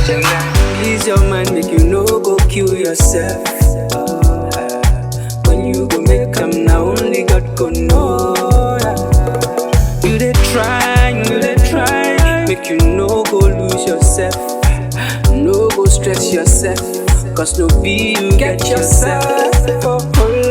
Ease your mind, make you no go kill yourself. When you go make them, now only God go know. You dey try, make you no go lose yourself. No go stress yourself, cause no be you get yourself. Oh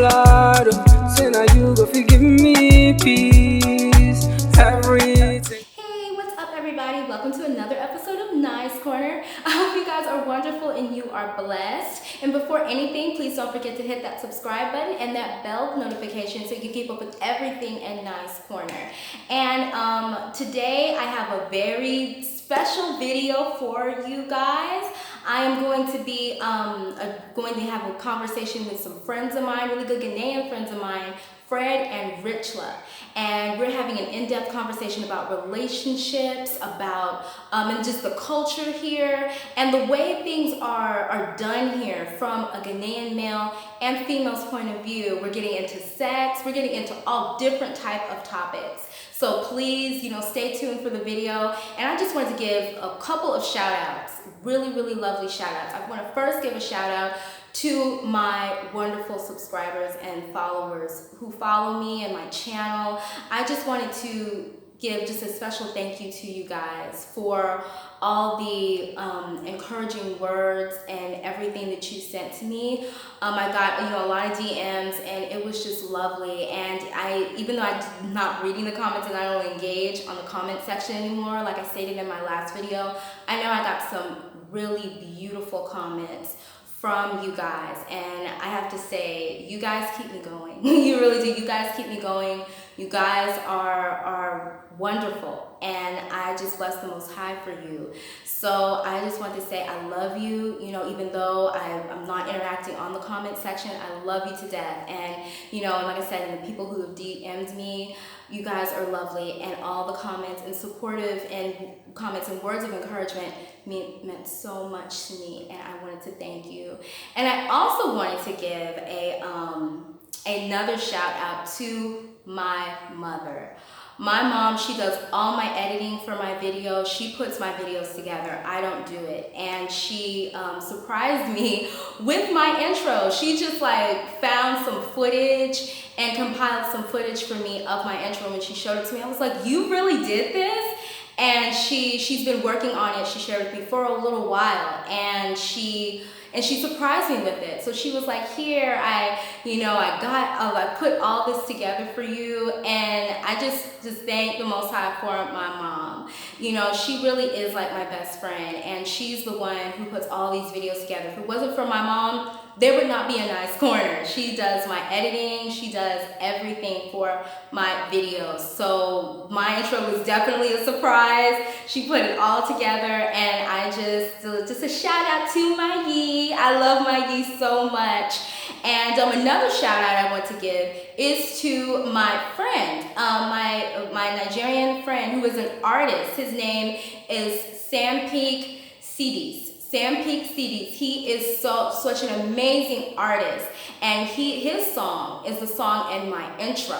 Lord, say now you go forgive me peace, everything. Hey, what's up everybody? Welcome to another episode of Nice Corner. I hope you guys are wonderful and you are blessed. And before anything, please don't forget to hit that subscribe button and that bell notification so you can keep up with everything in Nice Corner. And today I have a very special video for you guys. I am going to be going to have a conversation with some friends of mine, really good Ghanaian friends of mine, Fred and Richla. And we're having an in-depth conversation about relationships, about and just the culture here, and the way things are done here from a Ghanaian male and female's point of view. We're getting into sex, we're getting into all different type of topics. So please, stay tuned for the video. And I just wanted to give a couple of shout outs, really lovely shout outs. I want to first give a shout out to my wonderful subscribers and followers who follow me and my channel. I just wanted to give just a special thank you to you guys for all the encouraging words and everything that you sent to me. I got a lot of DMs and it was just lovely. And even though I'm not reading the comments and I don't engage on the comment section anymore, like I stated in my last video, I know I got some really beautiful comments from you guys, and I have to say, you guys keep me going. You really do. You guys keep me going. You guys are wonderful, and I just bless the Most High for you. So I just want to say I love you. Even though I'm not interacting on the comment section, I love you to death. And like I said, and the people who have DM'd me, you guys are lovely, and all the comments and supportive and comments and words of encouragement meant so much to me, and I wanted to thank you. And I also wanted to give another shout out to my mother. My mom, she does all my editing for my videos. She puts my videos together. I don't do it. And she surprised me with my intro. She just found some footage and compiled some footage for me of my intro. When she showed it to me, I was like, you really did this? And she's been working on it. She shared it with me for a little while, and she surprised me with it. So she was like, here, I put all this together for you. And I just thank the Most High for my mom. She really is like my best friend, and she's the one who puts all these videos together. If it wasn't for my mom, there would not be a Nice Corner. She does my editing, she does everything for my videos. So my intro was definitely a surprise. She put it all together, and I just a shout out to my Yee. I love my Yee so much. And another shout out I want to give is to my friend, my Nigerian friend who is an artist. His name is Sampeakcdc. Sampeakcdc. He is such an amazing artist, and his song is the song in my intro.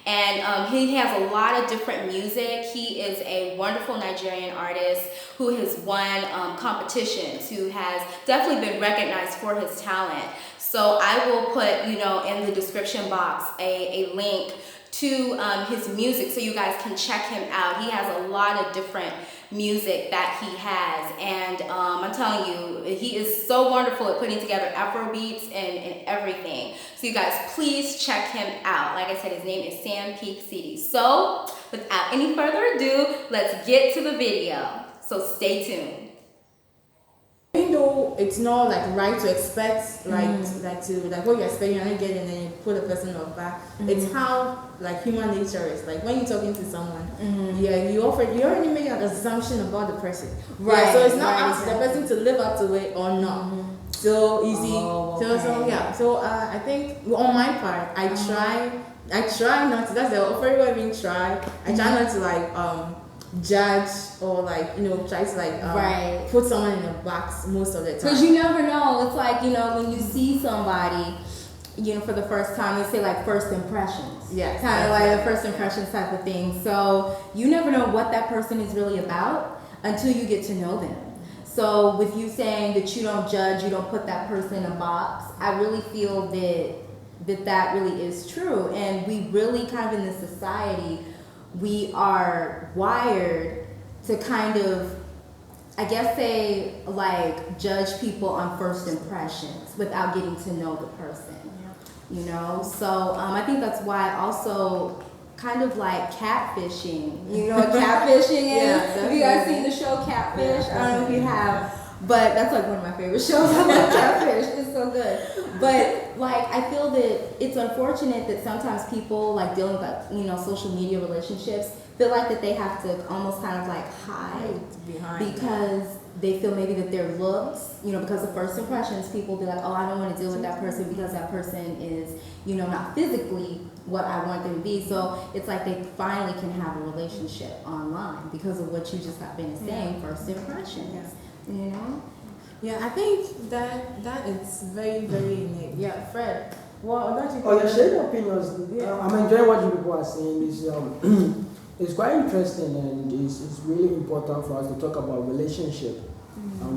And he has a lot of different music. He is a wonderful Nigerian artist who has won competitions, who has definitely been recognized for his talent. So I will put, in the description box a link to his music so you guys can check him out. He has a lot of different music that he has, and I'm telling you, he is so wonderful at putting together Afro beats and everything. So you guys, please check him out. Like I said, his name is Sampeakcdc. So without any further ado, let's get to the video. So stay tuned. Even though it's not right to expect what you're expecting and get, and then you put a person off back. It's how human nature is. When you're talking to someone, you already make an assumption about the person, right? Yeah, so it's not up to the person to live up to it or not. So you see, so I think on my part, I try not to. That's the very what I mean. Try. I try not to judge or try to put someone in a box most of the time, because you never know. It's when you see somebody for the first time, they say first impressions, kind of the first impressions type of thing. So you never know what that person is really about until you get to know them. So with you saying that you don't judge, you don't put that person in a box, I really feel that really is true. And we really kind of in this society, we are wired to kind of, I guess say, like, judge people on first impressions without getting to know the person. You know, so I think that's why also kind of like catfishing. You know what catfishing is? Yeah, Have you guys seen the show Catfish? Yeah, I don't know if you have, but that's like one of my favorite shows. I love Catfish. It's so good. But like, I feel that it's unfortunate that sometimes people like dealing with like, you know, social media relationships feel like that they have to almost kind of like hide behind because they feel maybe that their looks, you know, because of first impressions, people be like, oh, I don't want to deal with that person because that person is, you know, not physically what I want them to be. So it's like they finally can have a relationship online because of what you just have been saying, first impressions, you know? Yeah, I think that is very, very innate. Yeah, Fred. Well, you're sharing opinions. I'm enjoying what you people are saying. It's quite interesting, and it's really important for us to talk about relationship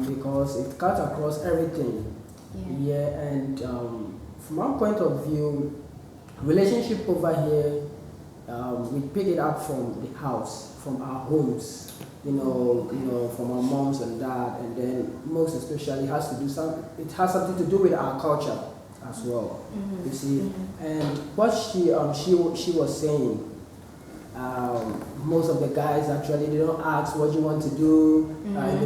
because it cuts across everything. Yeah, and from our point of view, relationship over here, we pick it up from the house, from our homes. You know, from our moms and dad, and then most especially it has something to do with our culture as well. You see, and what she was saying. Most of the guys actually they don't ask what you want to do.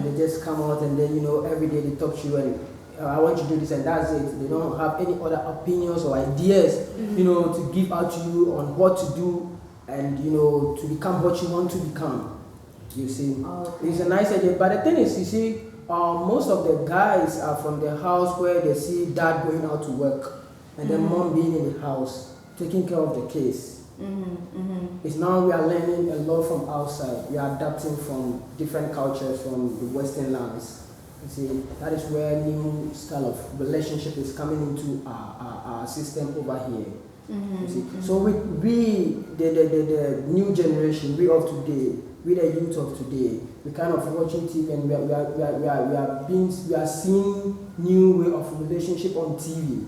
They just come out and then every day they talk to you and I want you to do this and that's it. They don't have any other opinions or ideas to give out to you on what to do and to become what you want to become. You see, it's a nice idea. But the thing is, you see, most of the guys are from the house where they see dad going out to work and then mom being in the house taking care of the kids. It's now we are learning a lot from outside. We are adapting from different cultures from the Western lands. You see, that is where new style of relationship is coming into our system over here. You see, so we the new generation, we of today, we the youth of today, we kind of watching TV and we are seeing new way of relationship on TV.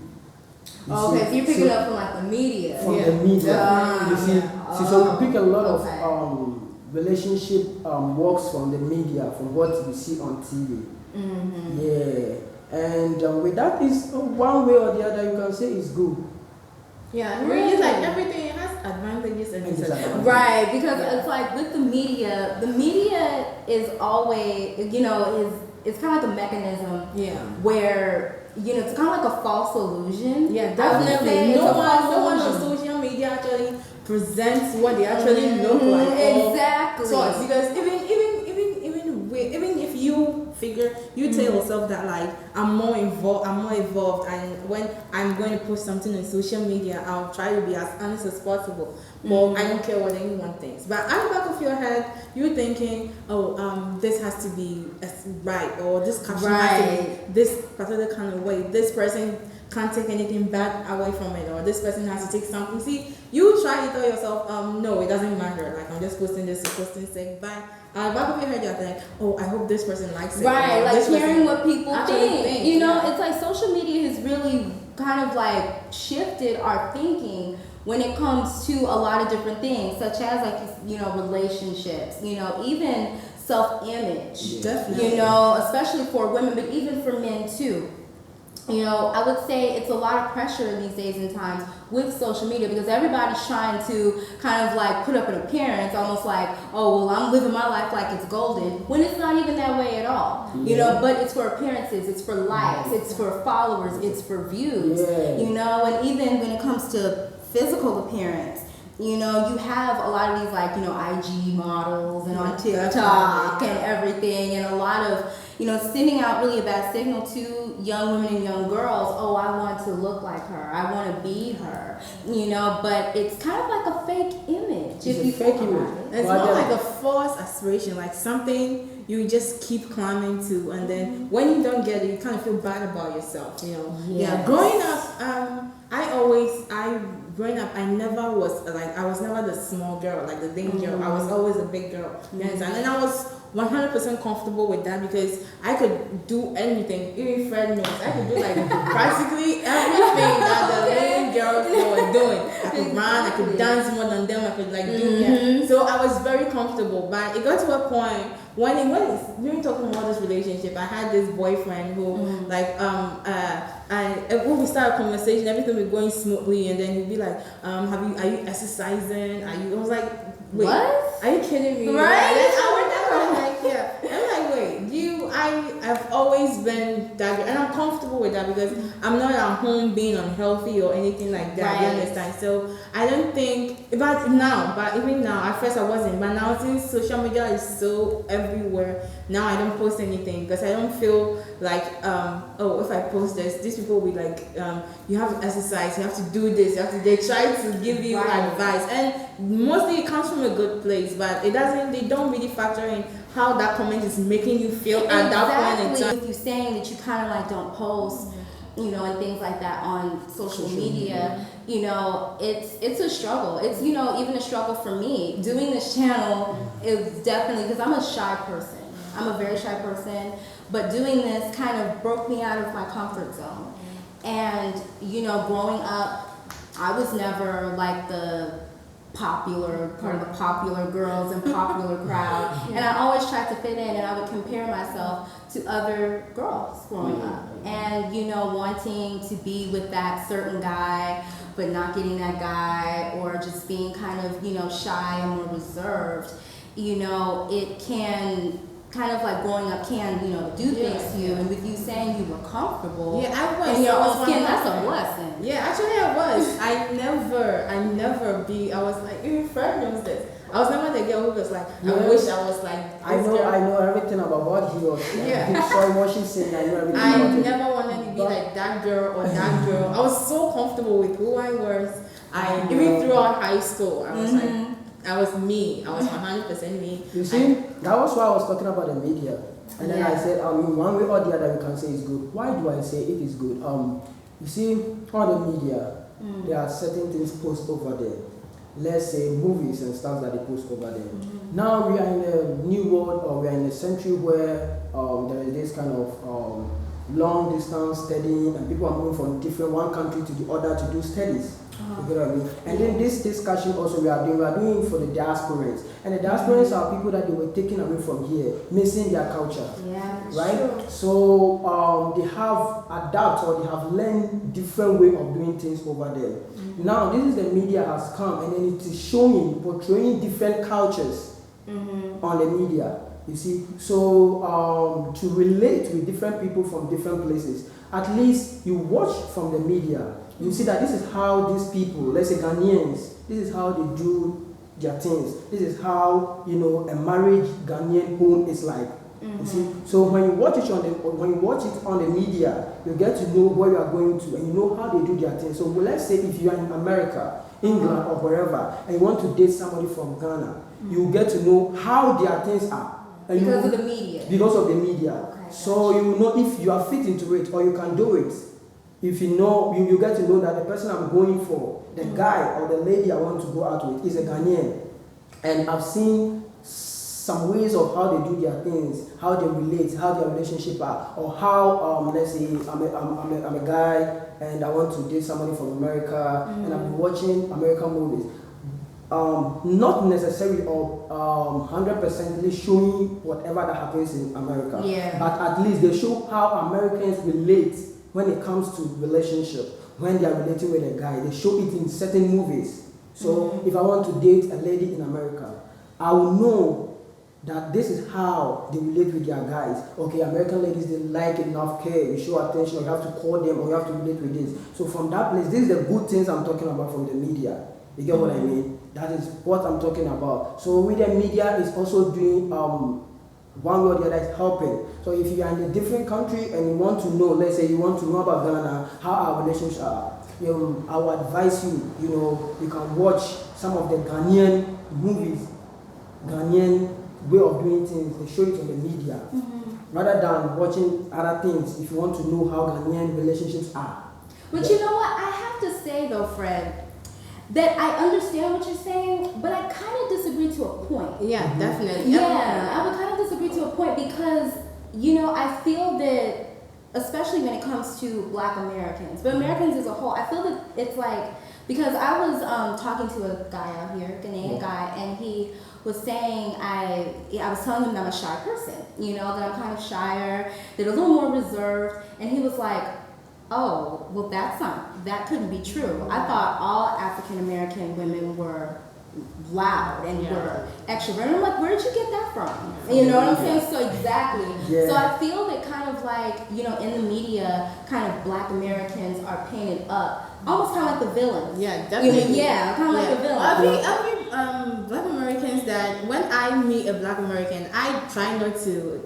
So you're picking up from like the media. From the media. You see, so we pick a lot of relationship works from the media, from what we see on TV. Yeah. And with that is one way or the other you can say is good. Yeah, really, like everything has advantages and disadvantages. Right, because it's like with the media is always, it's kind of like a mechanism where, it's kind of like a false illusion. Yeah, definitely. No one on social media actually presents what they actually look like. Exactly. So because even if you figure, you tell yourself that like I'm more involved, and when I'm going to post something on social media, I'll try to be as honest as possible. But I don't care what anyone thinks. But at the back of your head, you're thinking, this has to be right, or this caption has to be this particular kind of way. This person can't take anything bad away from it, or this person has to take something. See, you try to tell yourself, no, it doesn't matter. Like I'm just posting this to posting sake. But back of your head, you're like, I hope this person likes it. Right, like hearing what people think. It's like social media has really kind of like shifted our thinking when it comes to a lot of different things, such as like, relationships, even self-image, definitely, especially for women, but even for men too. I would say it's a lot of pressure these days and times with social media because everybody's trying to kind of like put up an appearance, almost like, I'm living my life like it's golden, when it's not even that way at all. But it's for appearances, it's for likes, it's for followers, it's for views. And even when it comes to physical appearance, you have a lot of these like, IG models and on TikTok and everything, and a lot of, sending out really a bad signal to young women and young girls. I want to look like her. I want to be her. But it's kind of like a fake image. It's a fake image. It's not like a false aspiration, like something you just keep climbing to, and then when you don't get it, you kind of feel bad about yourself. Yeah. Growing up, growing up, I was never the small girl, like the thin girl. I was always a big girl. Yes, and then I was 100% comfortable with that because I could do anything. Even Fred knows I could do like practically everything that the little girls were doing. I could run, I could dance more than them. I could like do that. So I was very comfortable. But it got to a point when during talking about this relationship, I had this boyfriend who when we start a conversation, everything was going smoothly, and then he'd be like, are you exercising? I was like, wait, what? Are you kidding me? Right? Yeah. I'm like, wait, I've always been that girl, and I'm comfortable with that because I'm not at home being unhealthy or anything like that. Right. You understand? So I don't think, but even now, at first I wasn't, but now since social media is so everywhere, now I don't post anything because I don't feel like, if I post this, these people will be like, you have to exercise, you have to do this, they try to give you advice, and mostly it comes from a good place, but they don't really factor in how that comment is making you feel at that point in time. With you saying that you kind of like don't post, and things like that on social media, it's a struggle. It's, even a struggle for me. Doing this channel is definitely, because I'm a shy person. I'm a very shy person, but doing this kind of broke me out of my comfort zone. And, growing up, I was never like the part of the popular girls and popular crowd, and I always tried to fit in, and I would compare myself to other girls growing up, and wanting to be with that certain guy but not getting that guy, or just being kind of shy and more reserved. It can kind of like growing up can do things to you, and with you saying you were comfortable in your own skin, that's a blessing. Yeah, actually I was. I was like, even Fred knows this. I was never the girl who was like, I wish I was like this I know everything about what he was. Sorry, what she's saying. I know everything. I never wanted to be like that girl or that girl. I was so comfortable with who I was. Even throughout high school, I was like, I was me. I was 100% me. You see, that was why I was talking about the media. And then I said, one way or the other we can say it's good. Why do I say it is good? You see, on the media, there are certain things posted over there. Let's say movies and stuff that they post over there. Now we are in a new world, or we are in a century where there is this kind of long distance studying, and people are moving from one country to the other to do studies. You get what I mean? And then this discussion also we are doing for the diasporans. And the diasporans are people that they were taken away from here, missing their culture. Yeah, right? true. So they have adapted, or they have learned different way of doing things over there. Now this is the media has come, and then it is portraying different cultures on the media. You see, so to relate with different people from different places, at least you watch from the media. You see that this is how these people, let's say Ghanaians, this is how they do their things. This is how a marriage Ghanaian home is like. You see, so when you watch it on the media, you get to know where you are going to, and you know how they do their things. So let's say if you are in America, England, or wherever, and you want to date somebody from Ghana, you get to know how their things are. And because of the media. Because of the media. Okay, so you know if you are fit into it, or you can do it. If you know, you get to know that the person I'm going for, the guy or the lady I want to go out with, is a Ghanaian. And I've seen some ways of how they do their things, how they relate, how their relationship are, or how, let's say, I'm a guy and I want to date somebody from America, and I've been watching American movies. Not necessarily or 100% showing whatever that happens in America, but at least they show how Americans relate when it comes to relationship, when they are relating with a guy. They show it in certain movies. So if I want to date a lady in America, I will know that this is how they relate with their guys. Okay, American ladies, they like enough care, you show attention, or you have to call them, or you have to relate with this. So from that place, this is the good things I'm talking about from the media. You get what I mean? That is what I'm talking about. So with the media is also doing one way or the other is helping. So if you are in a different country and you want to know, let's say you want to know about Ghana, how our relationships are, I would advise you, you can watch some of the Ghanaian movies, Ghanaian way of doing things. They show it on the media, rather than watching other things. If you want to know how Ghanaian relationships are. But you know what? I have to say though, Fred, that I understand what you're saying, but I kind of disagree to a point. Yeah, definitely. Yeah, I would kind of disagree to a point because, I feel that, especially when it comes to Black Americans, but Americans as a whole, I feel that it's like, because I was talking to a guy out here, Ghanaian guy, and he was saying, I was telling him that I'm a shy person, that I'm kind of shyer, that a little more reserved, and he was like, oh, well, that couldn't be true. I thought all African American women were loud and were extrovert. And I'm like, where did you get that from? You know what I'm saying? So exactly. Yeah. So I feel that kind of like, in the media, kind of Black Americans are painted up almost kind of like the villains. Yeah, definitely. Kind of like the villains. I think Black Americans that when I meet a Black American, I try not to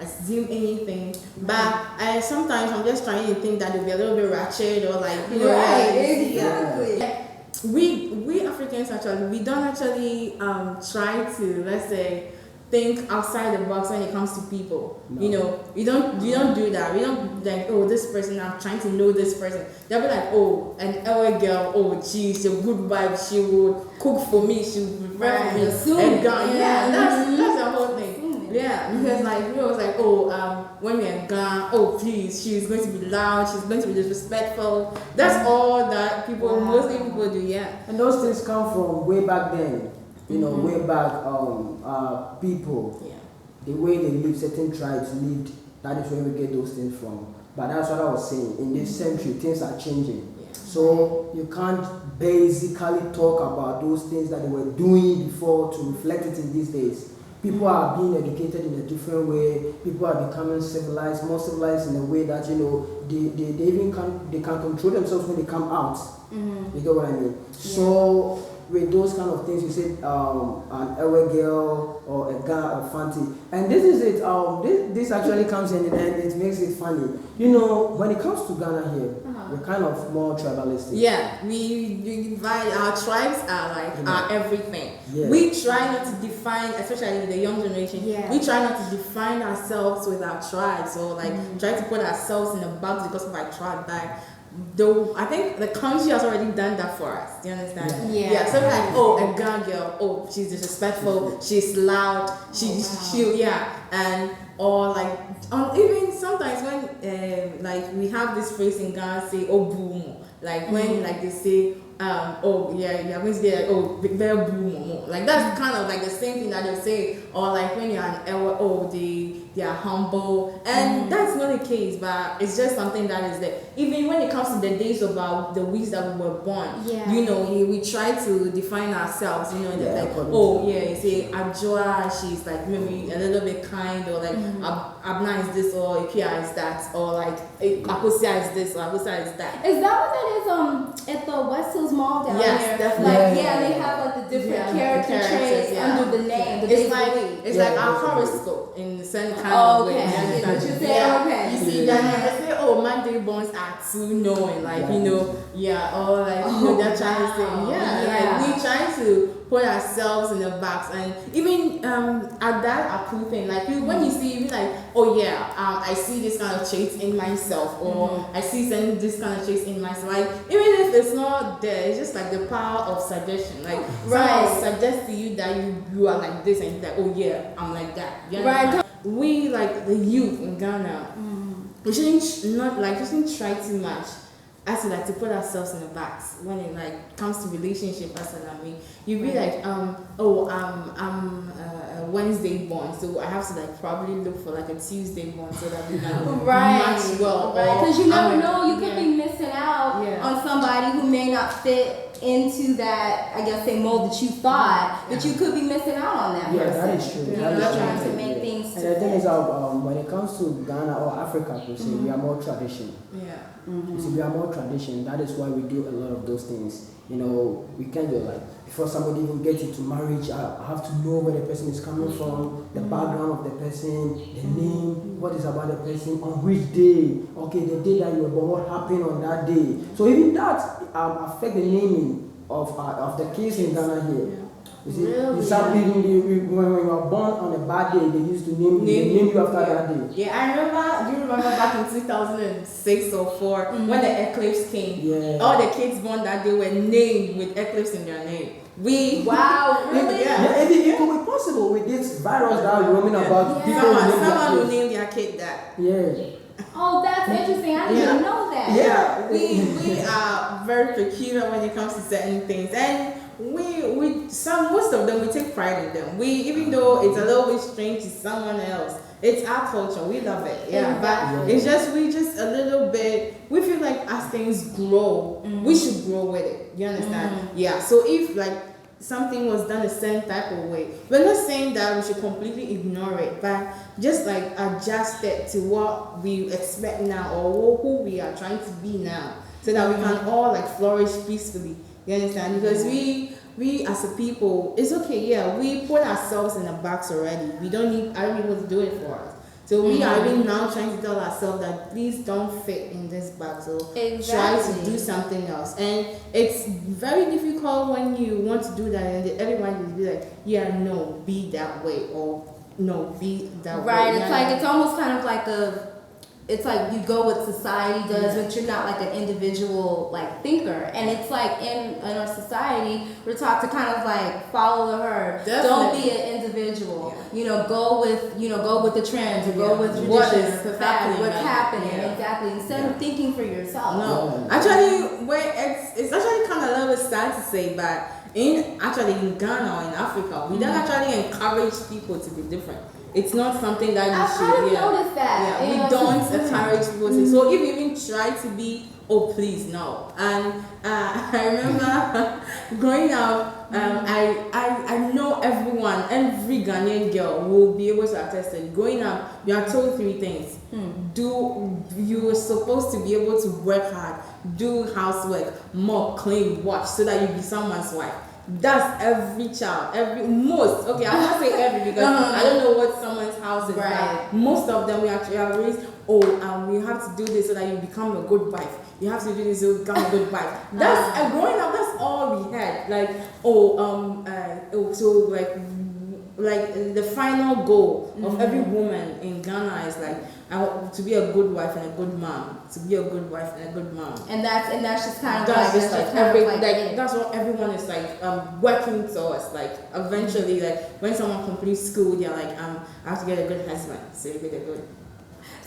assume anything, but sometimes I'm just trying to think that they'll be a little bit ratchet or like, exactly. We Africans actually, we don't actually try to, let's say, think outside the box when it comes to people. No. You don't do that. We don't like, oh, this person, I'm trying to know this person. They'll be like, oh, an LA girl, oh, she's a good vibe, she would cook for me, she would prepare for me. That's the whole thing. Yeah, because like we was like, when we're in Ghana, please, she's going to be loud, she's going to be disrespectful. That's all that mostly people do, And those things come from way back then, way back people, the way they live, certain tribes lived, that is where we get those things from. But that's what I was saying, in this century, things are changing. So you can't basically talk about those things that they were doing before to reflect it in these days. People are being educated in a different way. People are becoming civilized, more civilized in a way that they can control themselves when they come out. You get what I mean? Yeah. So with those kind of things, you said an Ewe girl or a guy or fancy, and this is it. This actually comes in and it makes it funny. When it comes to Ghana here, we're kind of more tribalistic. Yeah, we divide. Our tribes are like our everything. Yeah. We try not to define, especially the young generation. Yeah. We try not to define ourselves with our tribes, or like try to put ourselves in a box because of our tribe. Though I think the country has already done that for us. Do you understand? Yeah. So like, a Ghana girl, she's disrespectful, she's loud, and or like even sometimes when like we have this phrase in Ghana, say boom, like when like they say you're going to get big bear boom, like that's kind of like the same thing that they say, or like when you're an they are humble, and that's not the case, but it's just something that is there. Even when it comes to the days of the weeks that we were born, we try to define ourselves, you say Adjoa, she's like maybe a little bit kind, or like Abna is this, or Ikia is that, or like Akosia is this, or Akosia is that. Is that what that is at the West Hills Mall down there? Definitely. They have like the different character traits under the name. It's like our horoscope in the sense kind of way. Okay. What you say? Okay. You see that they say, Monday borns are too knowing, like or like they're trying to say, like we try to put ourselves in the box, and even at that approving, like when you see, you like, I see this kind of traits in myself, or I see this kind of traits in myself. Like even if it's not there, it's just like the power of suggestion. Like someone suggest to you that you are like this, and you're like, I'm like that. We like the youth in Ghana, we shouldn't try too much as to put ourselves in the box when it like comes to relationship. As you'd be like, I'm a Wednesday born, so I have to like probably look for like a Tuesday born so that we can match well. Because you never know, you could be missing out on somebody who may not fit into that, I guess, mold that you thought, but you could be missing out on that. Yeah, that is true. Trying to make things. And the thing is, when it comes to Ghana or Africa, per se, we are more tradition. You see, we are more tradition. That is why we do a lot of those things. We can't do like before somebody even gets into marriage. I have to know where the person is coming from, the background of the person, the name, what is about the person, on which day. Okay, the day that you were born, what happened on that day. So even that affect the naming of the kids in Ghana here. You see, Really? when you were born on a bad day, they used to name you after that day. Yeah, I remember. Do you remember back in 2006 or 4 when the eclipse came? Yeah. All the kids born that day were named with eclipse in their name. Wow, really? Yeah. It could be possible with this virus that are roaming about. Yeah. People will name their Someone will kids. name their kid that. Yeah. Oh, that's interesting. I didn't even know that. Yeah, we are very peculiar when it comes to certain things, and most of them we take pride in them. Even though it's a little bit strange to someone else, it's our culture. We love it. Yeah, but it's just we just a little bit. We feel like as things grow, we should grow with it. You understand? Yeah. So if like something was done a certain type of way, we're not saying that we should completely ignore it, but just like adjust it to what we expect now or who we are trying to be now, so that we can all like flourish peacefully. You understand? Because we as a people, it's okay. Yeah, we put ourselves in a box already. We don't need other people to do it for us. So we are even now trying to tell ourselves that please don't fit in this box. So try to do something else. And it's very difficult when you want to do that and everyone will be like, yeah, no, be that way, or no, be that way. Right. It's like it's almost kind of like it's like you go with society does, but you're not like an individual like thinker. And it's like in our society, we're taught to kind of like follow the herd. Definitely. Don't be an individual. Yeah. You know, go with the trends or go with tradition, What is or happening what's right happening. now. Exactly. Instead of thinking for yourself. No, actually, it's actually kind of a little bit sad to say, but in Ghana or in Africa, we don't actually encourage people to be different. It's not something that you I've should. kind of noticed that. Yeah, we don't encourage people to. So if you even try to be, oh please no. And I remember growing up, I know every Ghanaian girl will be able to attest it. Growing up, you are told 3 things. You are supposed to be able to work hard, do housework, mop, clean, wash, so that you be someone's wife. That's every child, most. Okay, I'm not saying every because I don't know what someone's house is. Right. But most of them we actually are raised. We have to do this so that you become a good wife. You have to do this so you become a good wife. That's growing up. That's all we had. Like so like the final goal of every woman in Ghana is like to be a good wife and a good mom. To be a good wife and a good mom. And that's just kind of that's what everyone is like working towards. Like eventually, like when someone completes school, they're like I have to get a good husband, so you get a good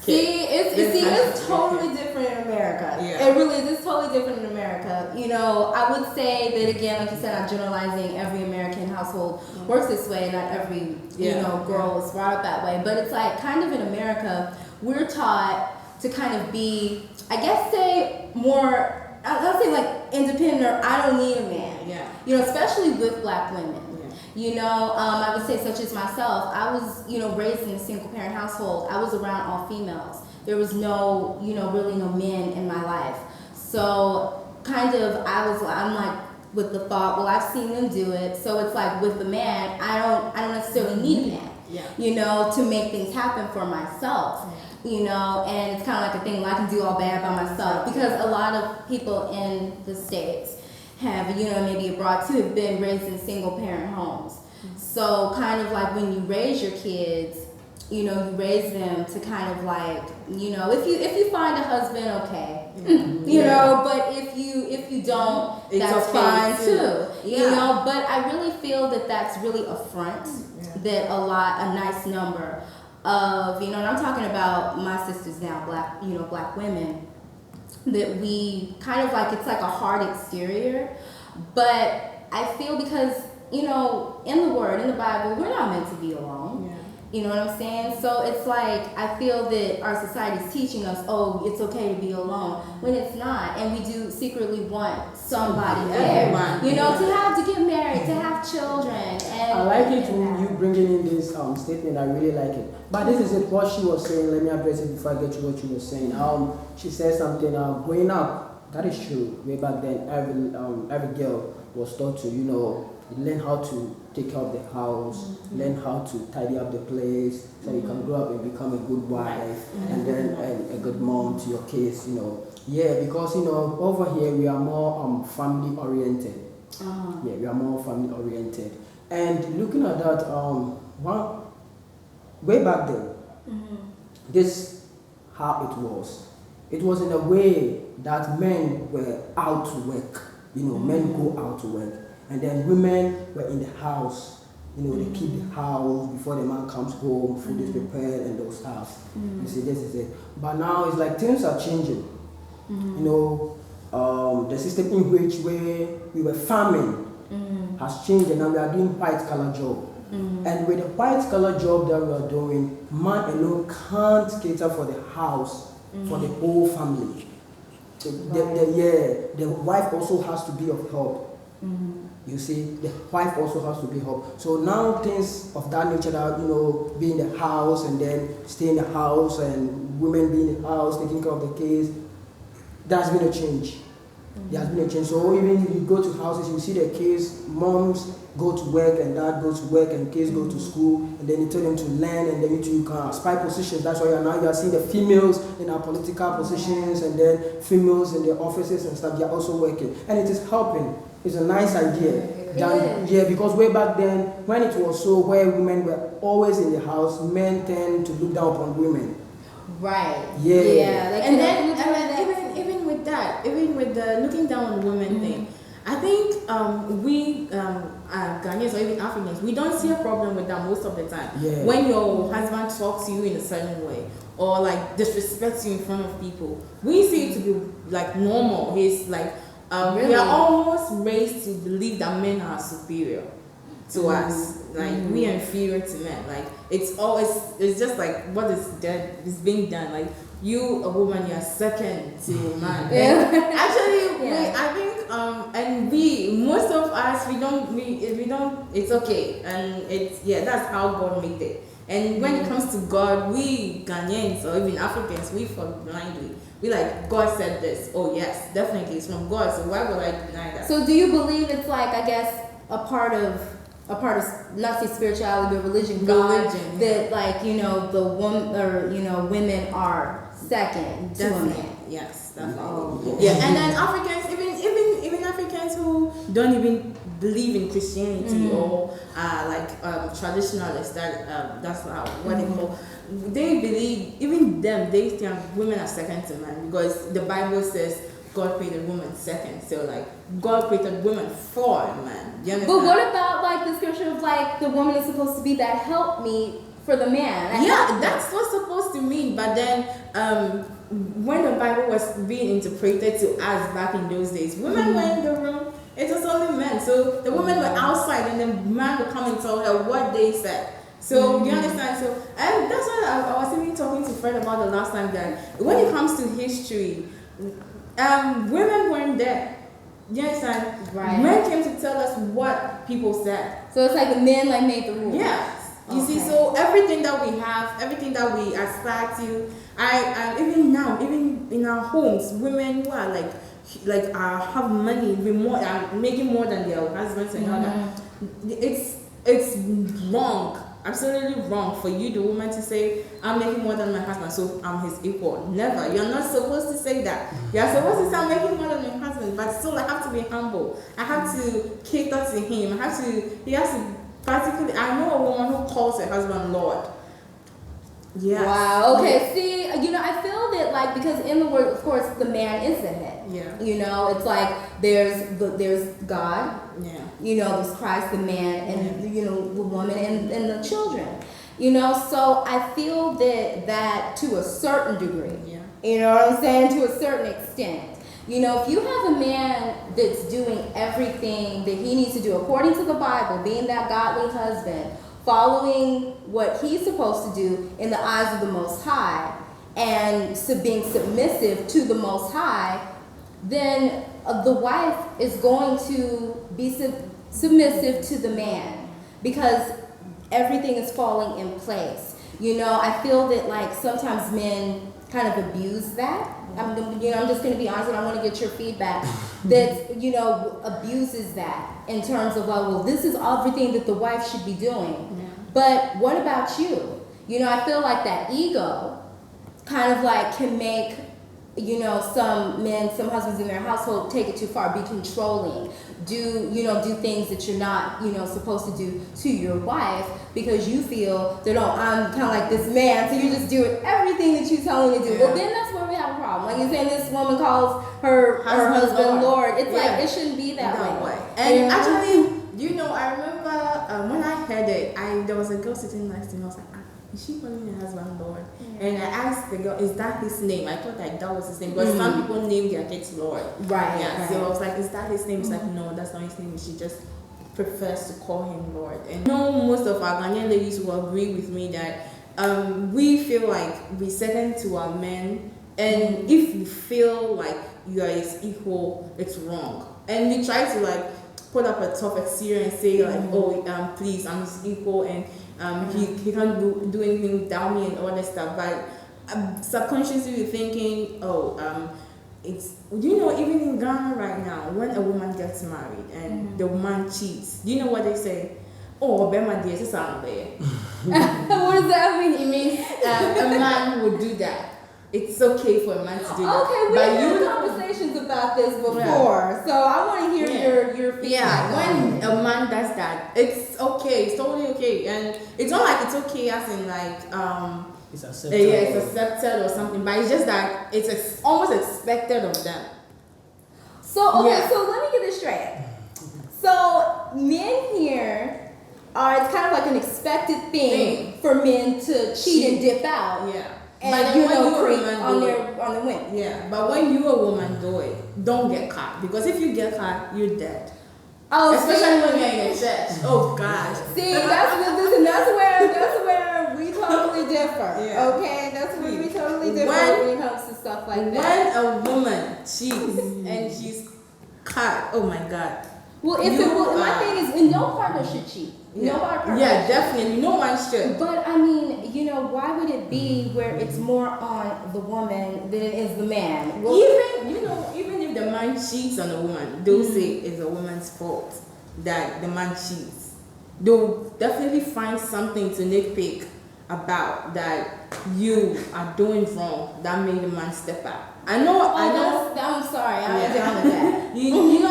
kid. It's totally different in America. Yeah. It really is. It's totally different in America. You know, I would say that again, like you said, I'm generalizing. Every American household works this way. Not every girl is brought up that way. But it's like kind of in America, we're taught to kind of be, I guess, say more. I'll say like independent, or I don't need a man. Yeah. You know, especially with Black women. Yeah. You know, I would say such as myself, I was, raised in a single parent household. I was around all females. There was no, really no men in my life. So kind of, I'm like with the thought, well, I've seen them do it. So it's like with the man, I don't necessarily need a man, to make things happen for myself. And it's kind of like a thing, well, I can do all bad by myself, because a lot of people in the States have, maybe abroad too, have been raised in single parent homes. So kind of like when you raise your kids, you raise them to kind of like, if you find a husband, okay, but if you don't, it's that's okay fine too. But I really feel that that's really a front that a nice number of, and I'm talking about my sisters now, Black women, that we kind of like, it's like a hard exterior, but I feel because, in the Word, in the Bible, we're not meant to be alone. Yeah. You know what I'm saying? So it's like, I feel that our society is teaching us, oh, it's okay to be alone, when it's not. And we do secretly want somebody there, to get married, to have children. And I like it when you bringing in this statement. I really like it. But this is what she was saying. Let me address it before I get to what you were saying. She said something, growing up, that is true. Way back then, every girl was taught to, learn how to take care of the house, learn how to tidy up the place, so you can grow up and become a good wife, and then a good mom to your kids, Yeah, because, over here we are more family oriented. Yeah, we are more family oriented. And looking at that, way back then, this how it was. It was in a way that men were out to work. Men go out to work, and then women were in the house. They keep the house before the man comes home, food is prepared and those stuff. You see, this is it. But now it's like things are changing. The system in which we were farming has changed, and now we are doing white collar job. And with the white collar job that we are doing, man alone can't cater for the house, for the whole family. The wife also has to be of help. You see, the wife also has to be help. So now things of that nature that, be in the house and then stay in the house and women be in the house taking care of the kids, there's been a change. There has been a change. So even if you go to houses, you see the kids, moms go to work and dad goes to work and kids go to school, and then you tell them to learn, and then you can aspire positions. That's why you are seeing the females in our political positions, and then females in their offices and stuff. They are also working, and it is helping. It's a nice idea. Yeah, because way back then, when it was so where women were always in the house, men tend to look down upon women. Right. Yeah. And then even with the looking down on women thing, I think we Ghanaians or even Africans, we don't see a problem with that most of the time. Yeah. When your husband talks to you in a certain way or like disrespects you in front of people, we see it to be like normal. He's like Really? We are almost raised to believe that men are superior to us. Like we are inferior to men. Like it's just like what is being done. Like you, a woman, you are second to a man. Actually, I think and most of us we don't. It's okay, and that's how God made it. And when it comes to God, we Ghanaians or even Africans, we fall blindly. We like, God said this. Oh yes, definitely it's from God. So why would I deny that? So do you believe it's like, I guess, a part of not say spirituality but religion, that like the woman or women are second to a man? Yes, definitely. Oh. Yeah, and then Africans, even Africans who don't even believe in Christianity or traditionalists, that's what they call. They believe, even them, they think women are second to men because the Bible says God created women second. So like God created women for a man. You understand? But what about like the scripture of like the woman is supposed to be that helpmeet for the man? That's what's supposed to mean. But then when the Bible was being interpreted to us back in those days, women were in the room. It was only men. So the women were outside and the man would come and tell her what they said. So you understand? So and that's what I was even talking to Fred about the last time, that when it comes to history, women weren't there. You understand? Right. Men came to tell us what people said. So it's like the men like made the rules. Yes. You see, so everything that we have, everything that we aspire to, I even now, even in our homes, women who are have money, making more than their husbands and all that. It's wrong. Absolutely wrong for you, the woman, to say, I'm making more than my husband, so I'm his equal. Never. You're not supposed to say that. You're supposed to say, I'm making more than my husband, but still I have to be humble. I have to cater to him. He has to practically, I know a woman who calls her husband Lord. Yeah. Wow. Okay. See, I feel that like, because in the word, of course, the man is the head. Yeah. It's like there's God. Yeah. There's Christ, the man, and the woman and the children. So I feel that to a certain degree. Yeah. You know what I'm saying? To a certain extent. If you have a man that's doing everything that he needs to do according to the Bible, being that godly husband, following what he's supposed to do in the eyes of the Most High, and being submissive to the Most High, then the wife is going to be submissive to the man because everything is falling in place. I feel that like sometimes men kind of abuse that. I'm just going to be honest, and I want to get your feedback. That abuses that in terms of well, this is everything that the wife should be doing. Yeah. But what about you? I feel like that ego kind of like can make you know, some husbands in their household take it too far, be controlling, do things that you're not, supposed to do to your wife because you feel that, oh, I'm kind of like this man, so you're just doing everything that you tell him to do. Yeah. Well, then that's where we have a problem. Like you're saying, this woman calls her husband Lord. It's like, it shouldn't be that way. And actually, I remember when I heard it, there was a girl sitting next to me. I was like, is she calling her husband Lord? Yeah. And I asked the girl, is that his name? I thought that was his name. But some people name their kids Lord. Right. Yeah. Right. So I was like, is that his name? It's like, no, that's not his name. She just prefers to call him Lord. And I know most of our Ghanaian ladies will agree with me that we feel like we second to our men. And if you feel like you are his equal, it's wrong. And we try to like put up a tough exterior and say like, oh, please, I'm his equal, and he can't do anything without me and all that stuff. But subconsciously you're thinking, it's even in Ghana right now, when a woman gets married and the man cheats, do you know what they say? Oh, Bema dear, it's not there. What does that mean? It means a man would do that. It's okay for a man to do that. Okay, we've had conversations about this before, so I want to hear your feedback. Yeah, when a man does that, it's okay. It's totally okay, and it's not like it's okay as in like It's accepted. yeah, it's accepted or something, but it's just that it's almost expected of them. So so let me get this straight. So men here it's kind of like an expected thing for men to cheat and dip out. Yeah. And creep on the women. Yeah, but when you a woman do it, don't get caught, because if you get caught, you're dead. Oh, especially when you're in a church. Oh gosh. See, that's where we totally differ. Yeah. Okay, that's where we totally differ when it comes to stuff like that. When a woman cheats and she's caught, oh my God. Well, my thing is, no partner should cheat. Yeah. No partner. Yeah, definitely. No one should. But I mean, why would it be where it's more on the woman than it is the man? Well, even if the man cheats on a woman, they'll say it's a woman's fault that the man cheats. They'll definitely find something to nitpick about that you are doing wrong that made the man step out. I know. I'm sorry. I'm down with that.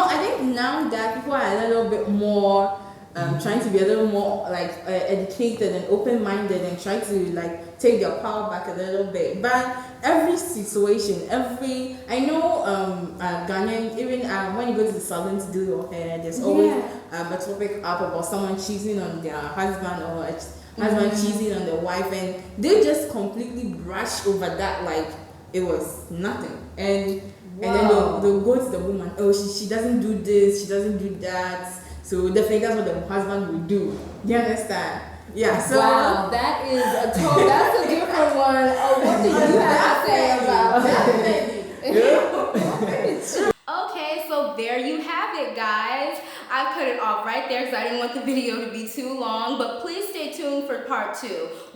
I think now that people are a little bit more trying to be a little more like educated and open-minded and try to like take their power back a little bit. But every situation, I know Ghanaian, even when you go to the salon to do your hair, there's always a topic up about someone cheating on their husband or husband cheating on their wife, and they just completely brush over that like it was nothing. And then they'll go to the woman, oh, she doesn't do this, she doesn't do that. So definitely that's what the husband will do. Do you understand? Yeah. So wow, that is that's a different one. Oh, what do you have to say about that? Okay, so there you have it, guys. I cut it off right there because I didn't want the video to be too long. But please stay tuned for part 2,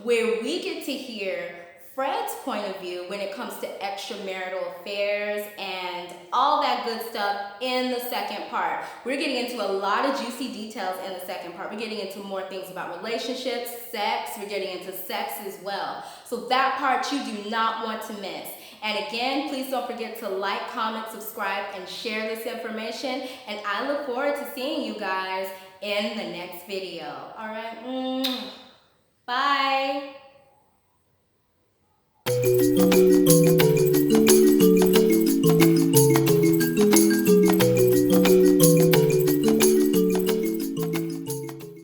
where we get to hear Fred's point of view when it comes to extramarital affairs and all that good stuff in the second part. We're getting into a lot of juicy details in the second part. We're getting into more things about relationships, sex. We're getting into sex as well. So that part you do not want to miss. And again, please don't forget to like, comment, subscribe, and share this information. And I look forward to seeing you guys in the next video. All right. Bye.